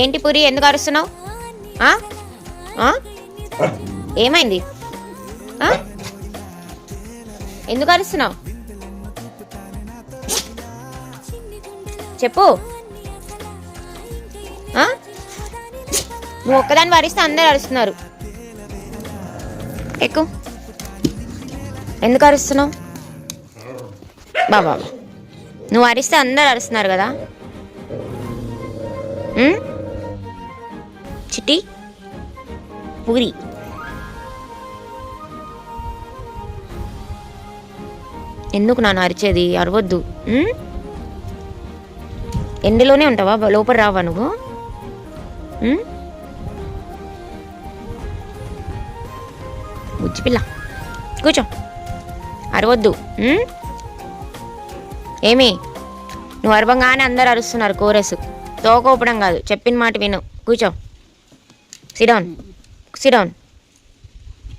ఏంటి పూరి, ఎందుకు అరుస్తున్నావు? ఏమైంది? ఎందుకు అరుస్తున్నావు చెప్పు. నువ్వు ఒక్కదాన్ని వరిస్తే అందరు అరుస్తున్నారు. ఎక్కు. ఎందుకు అరుస్తున్నావు బాబా? నువ్వు అరిస్తే అందరు అరుస్తున్నారు కదా. చిట్టి పూరి, ఎందుకు నాన్న అరిచేది? అరవద్దు. ఎండలోనే ఉంటావా? లోపల రావా నువ్వు? బుజ్జిపిల్ల కూర్చో, అరవద్దు. ఏమి నువ్వు అరవంగానే అందరు అరుస్తున్నారు. కోరస్ తోకోపడం కాదు, చెప్పిన మాట విను. కూర్చో. Sit down sit down.